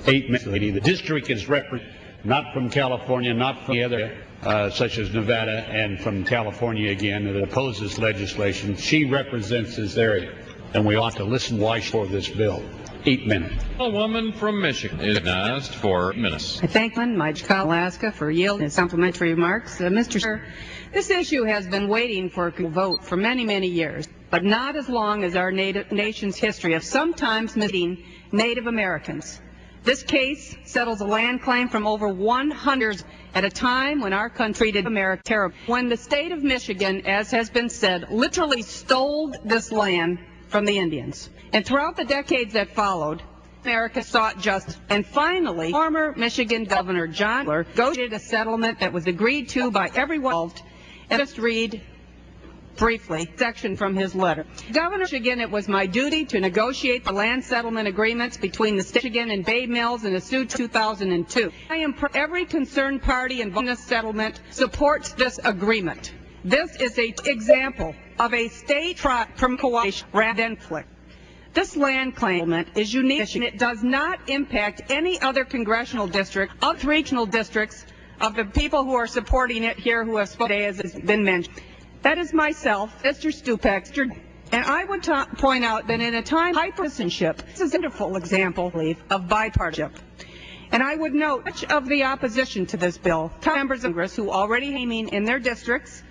8 minutes. The district is represented not from California, not from the other, such as Nevada, and from California again, that opposes legislation. She represents this area, and we ought to listen why for this bill. 8 minutes. A woman from Michigan is asked for minutes. I thank my colleague Alaska for yielding his supplementary remarks. Mr. Chair, this issue has been waiting for a vote for many, many years, but not as long as our nation's history of sometimes missing Native Americans. This case settles a land claim from over 100 years at a time when our country did America terrible. When the state of Michigan, as has been said, literally stole this land from the Indians. And throughout the decades that followed, America sought justice. And finally, former Michigan Governor John Engler negotiated a settlement that was agreed to by everyone involved. And just read briefly a section from his letter. Governor of Michigan, it was my duty to negotiate the land settlement agreements between the state of Michigan and Bay Mills in the suit 2002. I am every concerned party involved in this settlement supports this agreement. This is an example of a state tribe from coalition rather than conflict. This land claim is unique and it does not impact any other congressional district, other regional districts of the people who are supporting it here who have spoken today, as has been mentioned. That is myself, Mr. Stupak, and I would point out that in a time of bipartisanship, this is a wonderful example of bipartisanship. And I would note much of the opposition to this bill, members of Congress who already aiming in their districts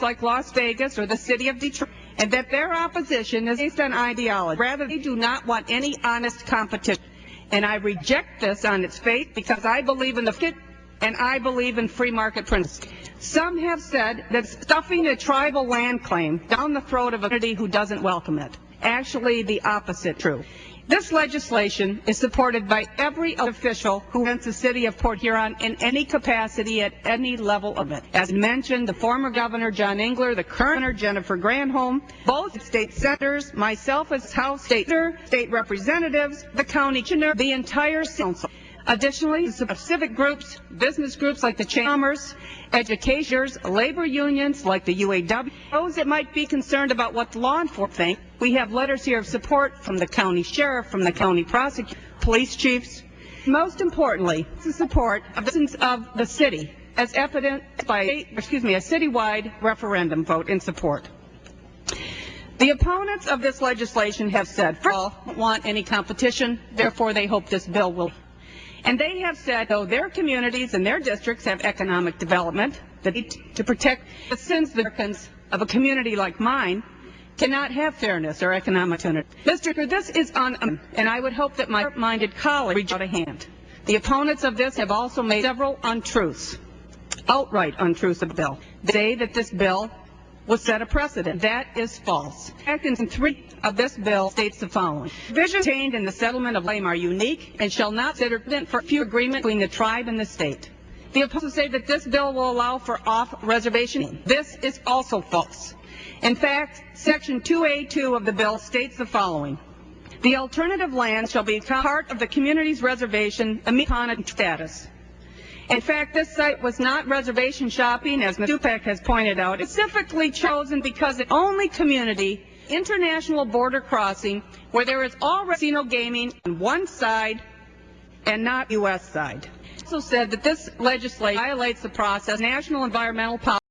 like Las Vegas or the city of Detroit, and that their opposition is based on ideology. Rather, they do not want any honest competition. And I reject this on its face because I believe in the market and I believe in free market principles. Some have said that stuffing a tribal land claim down the throat of a community who doesn't welcome it. Actually, the opposite is true. This legislation is supported by every official who represents the city of Port Huron in any capacity at any level of it. As mentioned, the former Governor John Engler, the current Governor Jennifer Granholm, both state senators, myself as House State representatives, the county commissioner, the entire council. Additionally, civic groups, business groups like the Chamber of Commerce, educators, labor unions like the UAW, those that might be concerned about what the law enforcement think. We have letters here of support from the county sheriff, from the county prosecutor, police chiefs. Most importantly, the support of the citizens of the city, as evidenced by a citywide referendum vote in support. The opponents of this legislation have said, first of all, they don't want any competition, therefore they hope this bill will. And they have said, though their communities and their districts have economic development, that to protect the citizens of the Americans of a community like mine cannot have fairness or economic opportunity. Mr. Speaker, this is and I would hope that my minded colleagues reach out a hand. The opponents of this have also made several untruths, outright untruths of the bill. They say that this bill will set a precedent. That is false. Section 3 of this bill states the following. Provisions contained in the settlement of claim are unique and shall not consider precedent for future agreement between the tribe and the state. The opponents say that this bill will allow for off-reservation. This is also false. In fact, Section 2A2 of the bill states the following. The alternative land shall be part of the community's reservation upon its status. In fact, this site was not reservation shopping, as Mr. Stupak has pointed out. It's specifically chosen because it's the only community, international border crossing, where there is already casino gaming on one side and not U.S. side. It also said that this legislation violates the process, national environmental policy.